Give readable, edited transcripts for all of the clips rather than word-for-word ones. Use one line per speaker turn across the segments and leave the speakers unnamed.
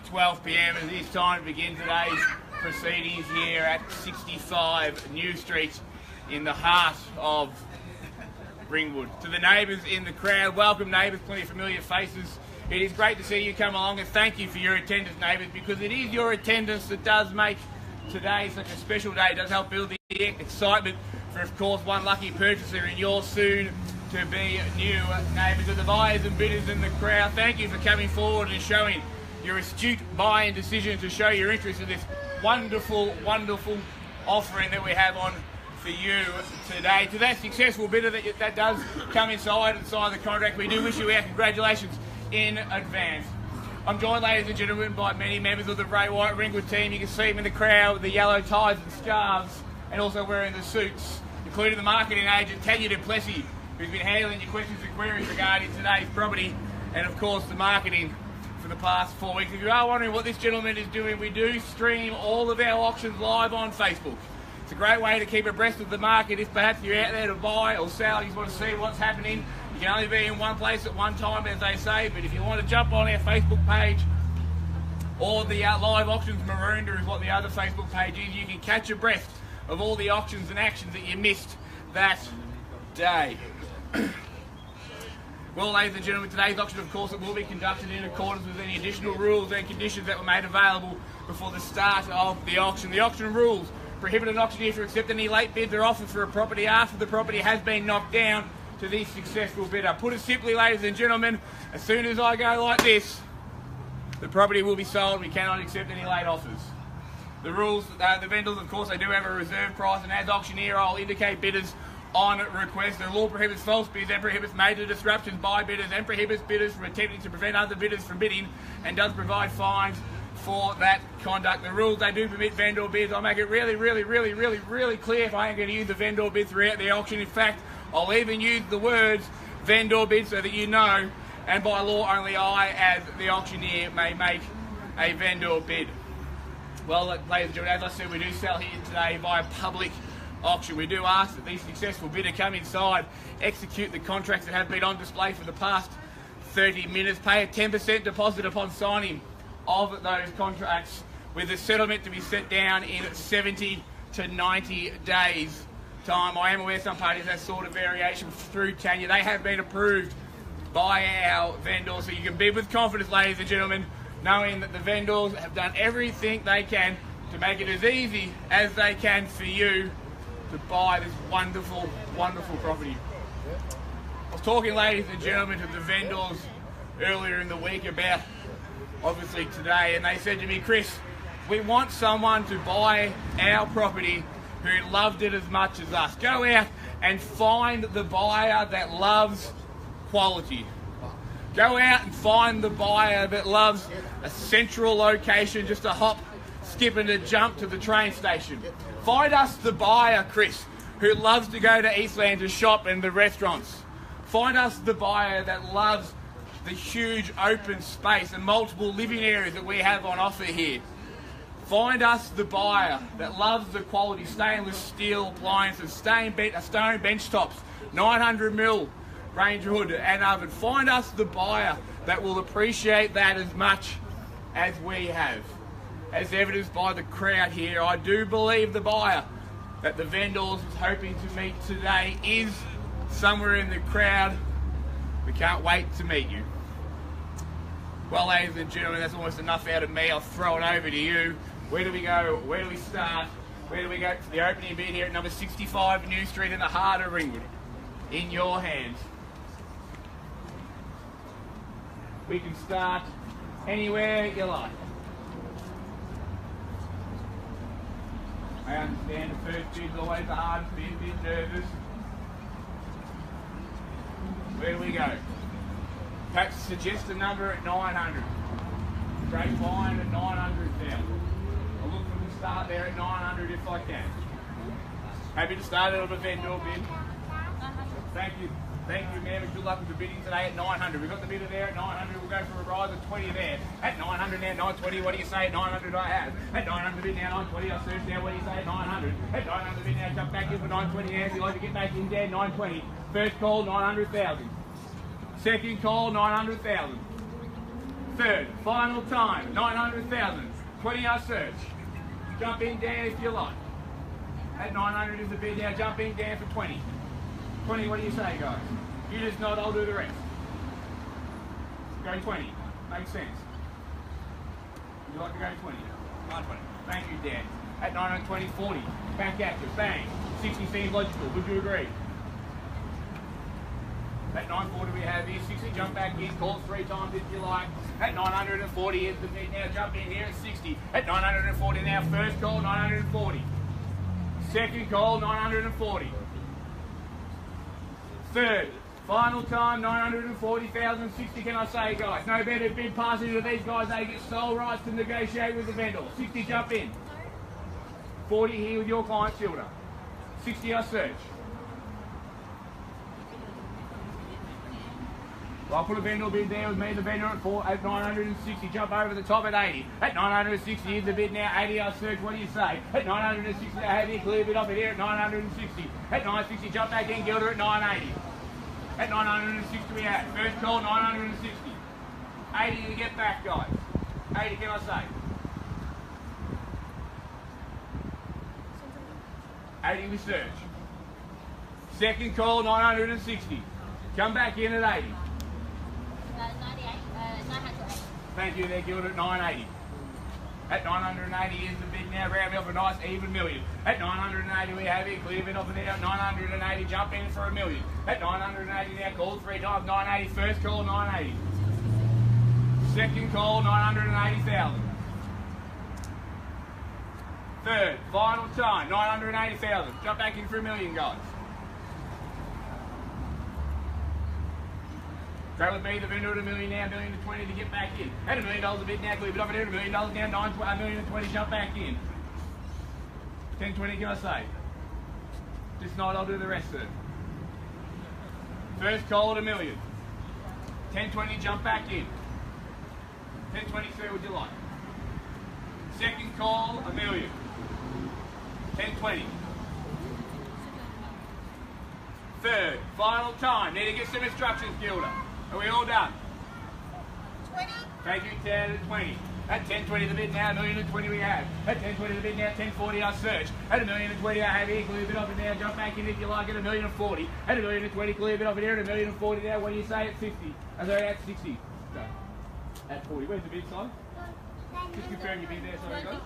12 p.m. and it is time to begin today's proceedings here at 65 New Street in the heart of Ringwood. To the neighbours in the crowd, welcome neighbours, plenty of familiar faces. It is great to see you come along, and thank you for your attendance, neighbours, because it is your attendance that does make today such a special day. It does help build the excitement for, of course, one lucky purchaser in your soon to be new neighbours. To the buyers and bidders in the crowd, thank you for coming forward and showing your astute buying decision to show your interest in this wonderful, wonderful offering that we have on for you today. To that successful bidder that does come inside and sign the contract, we do wish you our congratulations in advance. I'm joined, ladies and gentlemen, by many members of the Ray White Ringwood team. You can see them in the crowd with the yellow ties and scarves and also wearing the suits, including the marketing agent Tanya Duplessis, who's been handling your questions and queries regarding today's property, and of course the marketing for the past 4 weeks. If you are wondering what this gentleman is doing, we do stream all of our auctions live on Facebook. It's a great way to keep abreast of the market. If perhaps you're out there to buy or sell, you just want to see what's happening, you can only be in one place at one time, as they say, but if you want to jump on our Facebook page, or the live auctions Maroondah is what the other Facebook page is, you can catch abreast of all the auctions and actions that you missed that day. Well, ladies and gentlemen, today's auction, of course, it will be conducted in accordance with any additional rules and conditions that were made available before the start of the auction. The auction rules prohibit an auctioneer to accept any late bids or offers for a property after the property has been knocked down to the successful bidder. Put it simply, ladies and gentlemen, as soon as I go like this, the property will be sold. We cannot accept any late offers. The rules, the vendors, of course, they do have a reserve price, and as auctioneer, I'll indicate bidders on request. The law prohibits false bids and prohibits major disruptions by bidders and prohibits bidders from attempting to prevent other bidders from bidding, and does provide fines for that conduct. The rules, they do permit vendor bids. I'll make it really clear if I ain't going to use the vendor bid throughout the auction. In fact, I'll even use the words vendor bid so that you know, and by law only I, as the auctioneer, may make a vendor bid. Well, ladies and gentlemen, as I said, we do sell here today via public auction. We do ask that the successful bidder come inside, execute the contracts that have been on display for the past 30 minutes, pay a 10% deposit upon signing of those contracts, with the settlement to be set down in 70 to 90 days time. I am aware some parties have sort of variation through Tanya. They have been approved by our vendors, so you can bid with confidence, ladies and gentlemen, knowing that the vendors have done everything they can to make it as easy as they can for you to buy this wonderful, wonderful property. I was talking, ladies and gentlemen, to the vendors earlier in the week about obviously today, and they said to me, Chris, we want someone to buy our property who loved it as much as us. Go out and find the buyer that loves quality. Go out and find the buyer that loves a central location, just a hop, skip and a jump to the train station. Find us the buyer, Chris, who loves to go to Eastland to shop and the restaurants. Find us the buyer that loves the huge open space and multiple living areas that we have on offer here. Find us the buyer that loves the quality stainless steel appliances, stone bench tops, 900mm range hood and oven. Find us the buyer that will appreciate that as much as we have. As evidenced by the crowd here, I do believe the buyer that the vendors is hoping to meet today is somewhere in the crowd. We can't wait to meet you. Well, ladies and gentlemen, that's almost enough out of me. I'll throw it over to you. Where do we go? Where do we start? Where do we go to the opening bid here at number 65 New Street in the heart of Ringwood? In your hands. We can start anywhere you like. I understand the first bid's always the hardest bid, a bit nervous. Where do we go? Perhaps suggest a number at 900. Straight line at 900,000. I'll look from the start there at 900 if I can. Happy to start it on a vendor bid. Thank you. Thank you, ma'am, and good luck with the bidding today at 900. We've got the bidder there at 900. We'll go for a rise of 20 there. At 900 now, 920. What do you say? At 900 I have. At 900 bid now, 920. I'll search now. What do you say? At 900. At 900 bid now, jump back in for 920 now. If you like to get back in there, 920. First call, 900,000. Second call, 900,000. Third, final time, 900,000. 20 I search. Jump in, Dan, if you like. At 900 is the bid now. Jump in, Dan, for 20. 20, what do you say, guys? You just nod, I'll do the rest. Go 20. Makes sense. Would you like to go 20? 920. Thank you, Dan. At 920, 40. Back at you. Bang. 60 seems logical. Would you agree? At 940 we have here, 60, jump back in, call 3 times if you like. At 940 is the bid now, jump in here at 60. At 940 now, first call, 940. Second call, 940. Third, final time, 940,000, 60 can I say, guys. No better bid passing to these guys, they get sole rights to negotiate with the vendor. 60, jump in. 40 here with your client filter. 60 I search. Well, I'll put a vendor bid there with me, the vendor at 960, jump over the top at 80. At 960 is the bid now, 80 I search, what do you say? At 960 I have here, clear bid off it here at 960. At 960, jump back in, Gilder at 980. At 960 we have, first call 960. 80 to get back, guys. 80 can I say? 80 we search. Second call 960. Come back in at 80.
980.
Thank you, they're Gilder at 980. At 980 is the bid now, round me off a nice even million. At 980 we have it, clear bid off it there. 980, jump in for a million. At 980 now, call 3 times, 980, first call 980. Second call 980,000. Third, final time, 980,000. Jump back in for a million, guys. Go with me, the vendor at a million now, $1,020,000 to get back in. At $1 million a bid now, clear bid off it here, $1 million down, $1,020,000, jump back in. 1020 can I say? This night I'll do the rest of it. First call at $1 million. 1020, jump back in. 1023 would you like? Second call, $1 million. 1020. Third, final time. Need to get some instructions, Gilder. Are we all done?
20.
Thank you, 10 and 20. At 1020 the bid now, $1,020,000 we have. At 1020 the bid now, 1040 I search. At $1,020,000 I have here, clear bid off it now, jump back in if you like at $1,040,000. At $1,020,000 clear bid off it here at $1,040,000 now, what do you say at 50? Sorry, at 60. So, at 40. Where's the bid, sorry? Just confirm your bid there, sorry guys.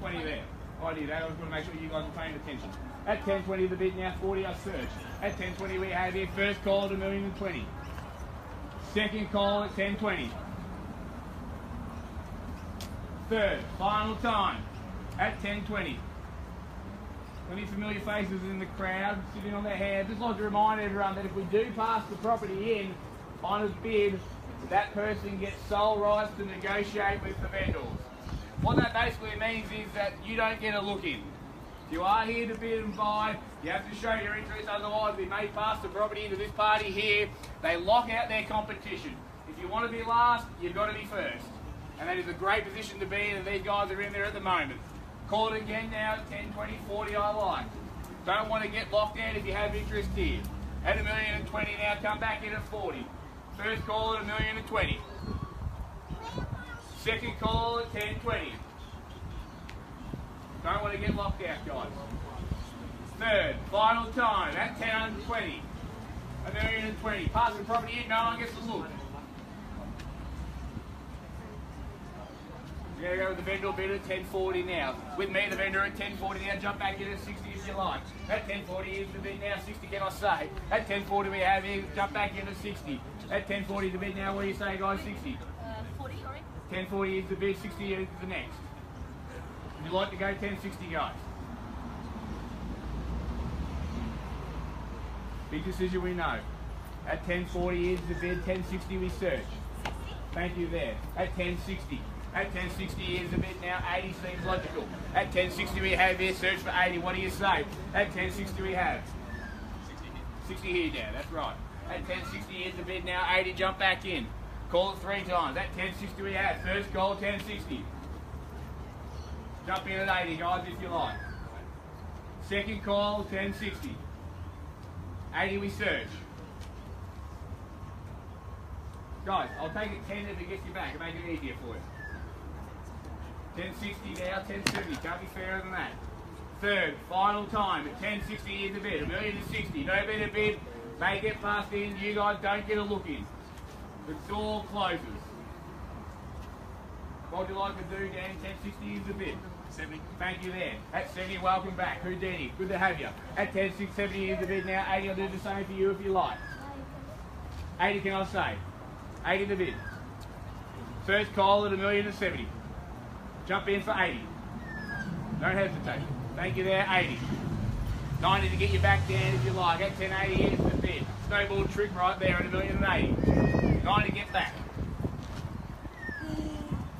20 there. I knew that, I was going to make sure you guys were paying attention. At 1020 the bid now, 40 I search. At 1020 we have here, first call at $1,020,000. Second call at 1020. Third, final time at 1020. Any familiar faces in the crowd sitting on their hands. Just like to remind everyone that if we do pass the property in on a bid, that person gets sole rights to negotiate with the vendors. What that basically means is that you don't get a look in. If you are here to bid and buy, you have to show your interest, otherwise we may pass the property into this party here. They lock out their competition. If you want to be last, you've got to be first. And that is a great position to be in, and these guys are in there at the moment. Call it again now, 10, 20, 40 I like. Don't want to get locked out if you have interest here. At $1,020,000 now, come back in at 40. First call at $1,020,000. Second call at 1020. Don't want to get locked out, guys. Third, final time at 1020. $1,020,000. Pass the property in, no one gets a look. We're going to go with the vendor bid at 1040 now. With me, the vendor at 1040 now. Jump back in at 60 if you like. At 1040 is the bid now. 60 can I say? At 1040 we have here. Jump back in at 60. At 1040 the bid now. What do you say, guys? 60.
40, sorry.
1040 is the bid. 60 is the next. Would you like to go 1060, guys? Big decision we know. At 1040 is the bid. 1060 we search. Thank you there. At 1060. At 1060 is the bid now. 80 seems logical. At 1060 we have here, search for 80. What do you say? At 1060 we have 60 here now, that's right. At 1060 is the bid now. 80, jump back in. Call it 3 times. At 1060 we have first call 1060. Jump in at 80, guys, if you like. Second call 1060. 80 we search. Guys, I'll take it 10 if it gets you back and make it easier for you. 1060 now, 1070. Can't be fairer than that. Third, final time at 1060 is the bid. $1,060,000. No better bid. May get passed in. You guys don't get a look in. The door closes. What would you like to do, Dan? 1060 is the bid. 70. Thank you there. At 70, welcome back. Houdini, good to have you. At 10,670 is the bid now. 80, I'll do the same for you if you like. 80 can I say? 80 the bid. First call at $1,070,000. Jump in for 80. Don't hesitate. Thank you there, 80. 90 to get you back down if you like. At 1080 is the bid. Snowball trick right there at $1,080,000. 90 get back.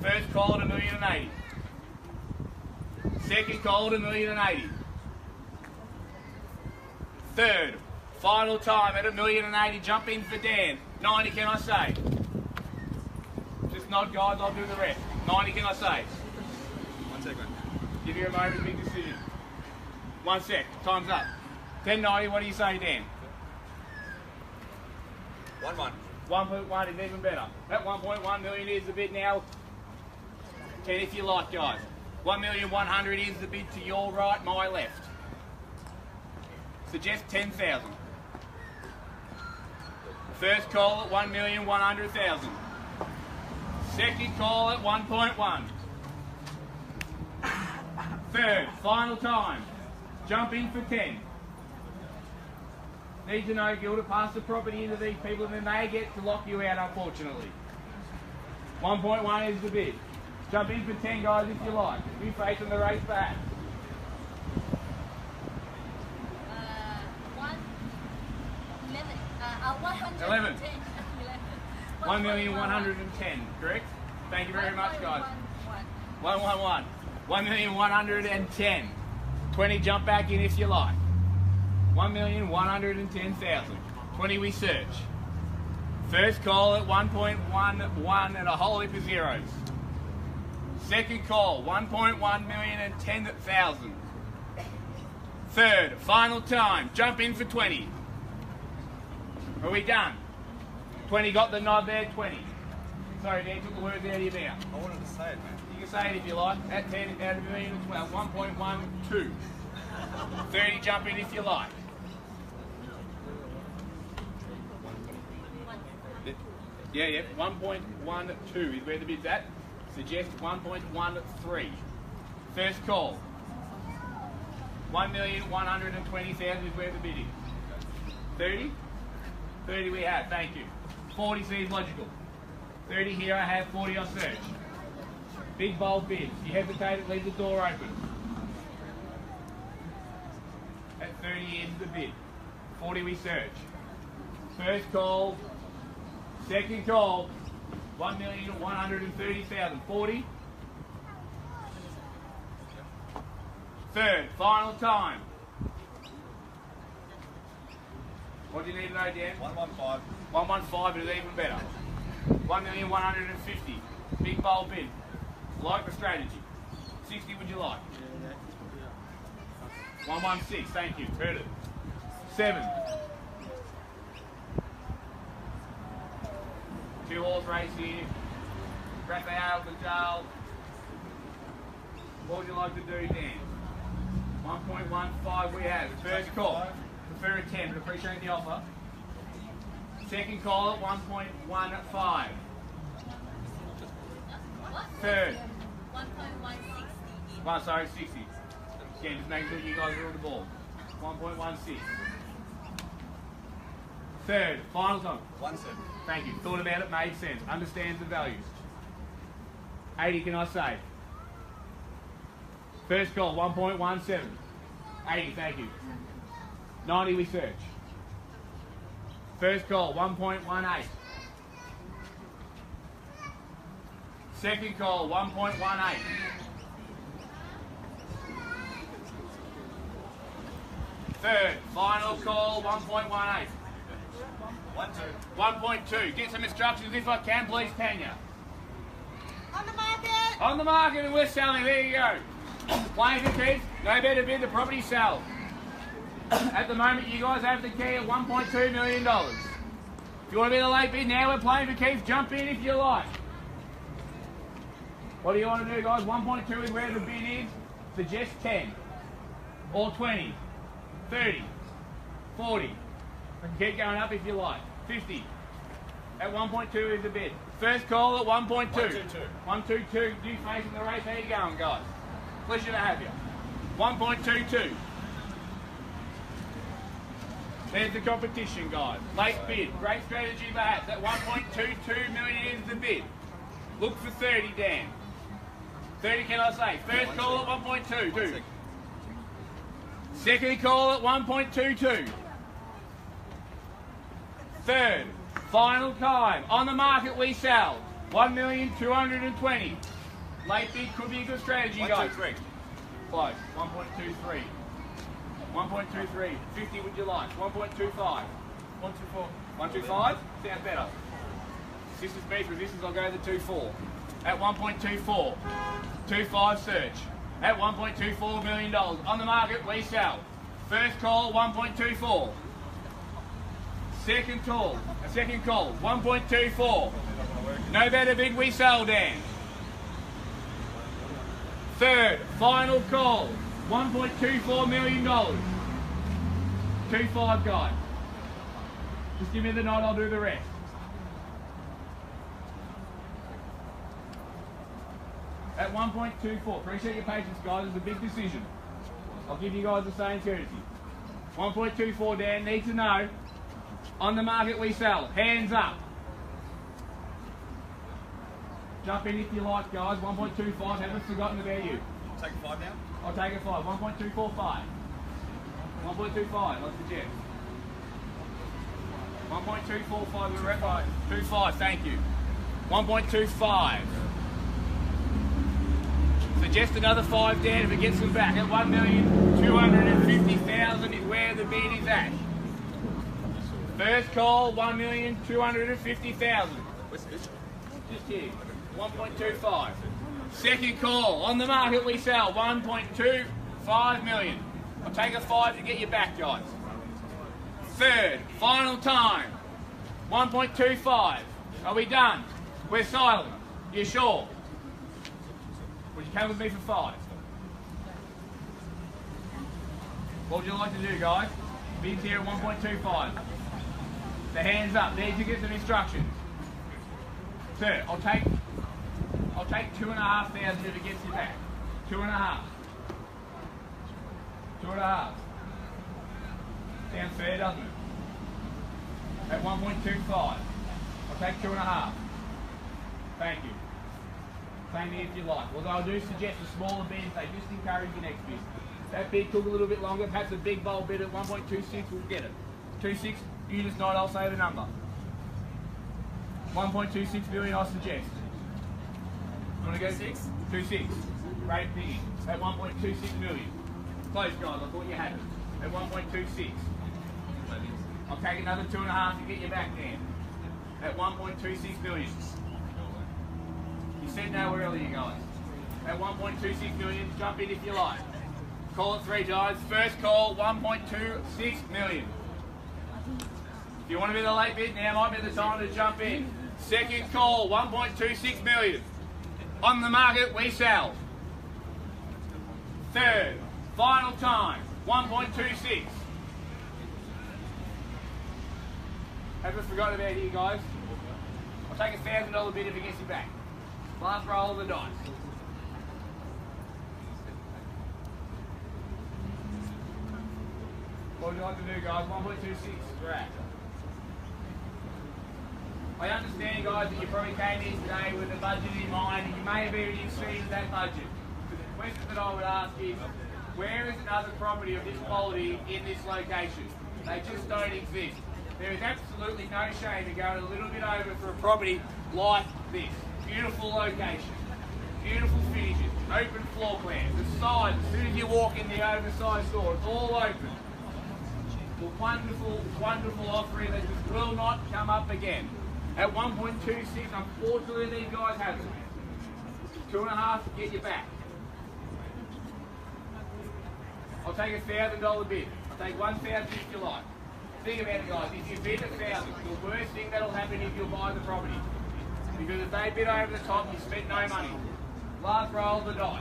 First call at $1,080,000. Second call at $1,080,000. Third, final time at $1,080,000. Jump in for Dan. 90 can I say? Just nod guys, I'll do the rest. 90 can I say?
1 second.
Give you a moment, big decision. 1 sec, time's up. 1090, what do you say, Dan?
1-1.
1.1 is even better. That 1.1 million is the bid now. 10 if you like, guys. 1,100,000 is the bid to your right, my left. Suggest 10,000. First call at 1,100,000. Second call at 1.1. Third, final time. Jump in for 10. Need to know, Gil, to pass the property into these people and then they get to lock you out, unfortunately. 1.1 is the bid. Jump in for 10, guys, if you like. Be facing the race back. 11. 1,110,000, correct? Thank you very much, guys. 111. 1,110,000. 20 jump back in if you like. 1,110,000. 20 we search. First call at 1.11 and a whole heap of zeros. Second call, 1.1,010,000. Third, final time, jump in for 20. Are we done? 20 got the nod there, 20. Sorry, Dan, took the words out of your mouth.
I wanted to say it, man.
You can say it if you like. At 10, out of 1,012, 1.12. 30, jump in if you like. Yeah, 1.12 is where the bid's at. Suggest 1.13. First call. 1,120,000 is where the bid is. 30? 30 we have, thank you. 40 seems logical. 30 here, I have 40 on search. Big bold bids. You hesitate, leave the door open. At 30 is the bid. 40 we search. First call. Second call. 1,130,000. 40. Third, final time. What do you need to know, Dan?
115.
115, but it's even better. 1,150,000. Big bold bid. Like the strategy. 60 would you like? 116, thank you. Heard it. 7. 2 horse race here. Raphael the jail. What would you like to do, Dan? 1.15 we have. First call. Prefer a 10, but appreciate the offer. Second call at 1.15. Third.
1.160.
Sorry, 60. Again, just making sure you guys are on the ball. 1.16. Third, final time.
17.
Thank you. Thought about it, made sense. Understands the values. 80, can I say? First call, 1.17. 80, thank you. 90, we search. First call, 1.18. Second call, 1.18. Third, final call, 1.18. 1.2. Get some instructions if I can, please, Tanya.
On the market.
On the market and we're selling. There you go. Plains and keys, no better bid, the property sells. At the moment, you guys have the key at $1.2 million. If you want to be the late bid, now we're playing for keeps. Jump in if you like. What do you want to do, guys? 1.2 is where the bid is. Suggest 10. Or 20. 30. 40. Keep going up if you like. 50. At 1.2 is the bid. First call at 1.2.
122.
122. You facing the race. How you going, guys? Pleasure to have you. 1.22. There's the competition, guys. Late bid. Great strategy, perhaps. At 1.22 million is the bid. Look for 30, Dan. 30, can I say? First call at 1.2. Do. Second call at 1.22. Third. Final time. On the market, we sell. 1,220,000. Late bid could be a good strategy, guys.
123.
Close. 1.23. 1.23. 50 would you like? 1.25. 124. 125? Sounds better. Sisters beef resistance, I'll go to the 2.4. At 1.24. 2.5 search. At $1.24 million. On the market, we sell. First call, 1.24. Second call, 1.24. No better bid, we sell, Dan. Third, final call, $1.24 million. 2.5 guy. Just give me the nod, I'll do the rest. At 1.24, appreciate your patience, guys, it's a big decision. I'll give you guys the same courtesy. 1.24, Dan, need to know. On the market, we sell. Hands up. Jump in if you like, guys. 1.25, haven't forgotten about you.
Take a 5 now.
I'll take a 5. 1.245. 1.25, I suggest. 1.245, we're at 25, thank you. 1.25. Suggest another 5, Dan, if it gets them back. At 1,250,000 is where the bid is at. First call, 1,250,000.
Where's this?
Just here, 1.25. Second call, on the market we sell, 1.25 million. I'll take a 5 to get you back, guys. Third, final time, 1.25. Are we done? We're silent. You sure? Would you come with me for 5? What would you like to do, guys? Bid's here at 1.25. The hands up. There you get some instructions. Sir, I'll take 2,500 if it gets you back. 2.5. 2.5. Sounds fair, doesn't it? At 1.25. I'll take 2.5. Thank you. Same here if you like. Although I do suggest a smaller bid, they just encourage your next bid. That bid took a little bit longer, perhaps a big bold bid at 1.26 will get it. 2.6, you just nod, I'll say the number. 1.26 million, I suggest. You want to go 6? 2.6. Great bidding. At 1.26 million. Close, guys, I thought you had it. At 1.26. I'll take another 2.5 to get you back there. At 1.26 million. You said no earlier, guys. At 1.26 million, jump in if you like. Call it 3, guys. First call, 1.26 million. If you want to be the late bid, now might be the time to jump in. Second call, 1.26 million. On the market, we sell. Third, final time, 1.26. Haven't forgotten about you, guys. I'll take $1,000 bid if it gets you back. Last roll of the dice. What would you like to do, guys? 1.26, we're at. I understand, guys, that you probably came in today with a budget in mind and you may have even exceeded that budget. But the question that I would ask is, where is another property of this quality in this location? They just don't exist. There is absolutely no shame in going a little bit over for a property like this. Beautiful location, beautiful finishes, open floor plans, the sides, as soon as you walk in the oversized door, it's all open. A wonderful, wonderful offering that just will not come up again. At 1.26, unfortunately these guys have it. 2.5 to get you back. I'll take $1,000 bid. I'll take 1,000 if you like. Think about it, guys. If you bid 1,000, the worst thing that'll happen is you'll buy the property. Because if they bid over the top, you spent no money. Last roll of the dice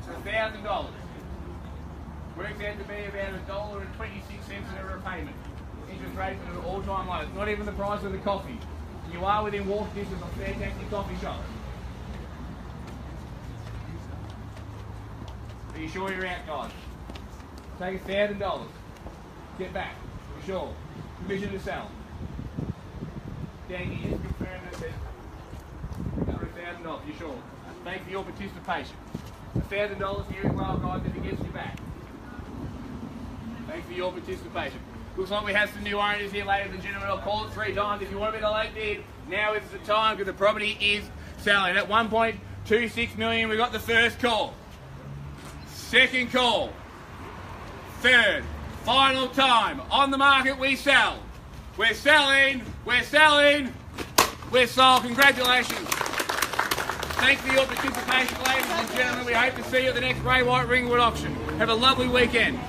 for $1,000. Works out to be about $1.26 in a repayment. Interest rates are at all-time lows. Not even the price of the coffee. You are within walk distance of fantastic coffee shops. Are you sure you're out, guys? Take $1,000. Get back. For sure. Permission to sell. Dan, you just confirm that there's for $1,000. You sure? Thanks for your participation. $1,000 here as well, guys, if it gets you back. Thanks for your participation. Looks like we have some new owners here, ladies and gentlemen. I'll call it 3 times. If you want to be the late bid, now is the time because the property is selling. At 1.26 million, we got the first call. Second call. Third. Final time. On the market, we sell. We're selling. We're selling. We're sold. Congratulations. Thanks for your participation, ladies and gentlemen. We hope to see you at the next Grey White Ringwood auction. Have a lovely weekend.